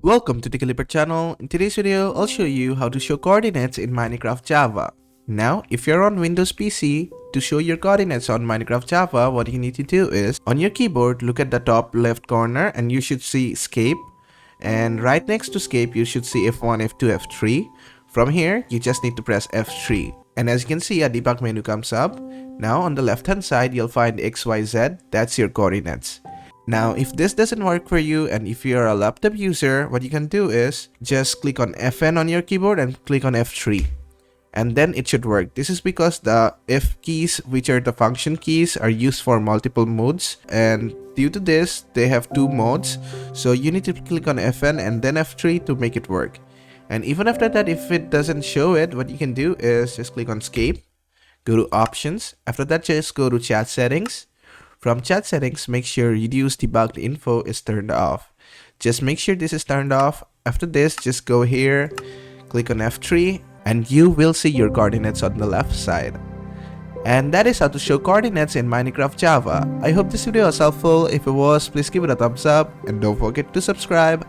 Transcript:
Welcome to the Caliper channel. In today's video, I'll show you how to show coordinates in Minecraft Java. Now, if you're on Windows PC, to show your coordinates on Minecraft Java, what you need to do is, on your keyboard, look at the top left corner and you should see escape. And right next to escape, you should see F1, F2, F3. From here, you just need to press F3. And as you can see, a debug menu comes up. Now, on the left hand side, you'll find XYZ, that's your coordinates. Now, if this doesn't work for you and if you're a laptop user, what you can do is just click on Fn on your keyboard and click on F3. And then it should work. This is because the F keys, which are the function keys, are used for multiple modes. And due to this, they have two modes. So you need to click on Fn and then F3 to make it work. And even after that, if it doesn't show it, what you can do is just click on escape, go to options. After that, just go to chat settings. From chat settings, make sure reduce debugged info is turned off. Just make sure this is turned off. After this, just go here, click on F3, and you will see your coordinates on the left side. And that is how to show coordinates in Minecraft Java. I hope this video was helpful. If it was, please give it a thumbs up and don't forget to subscribe.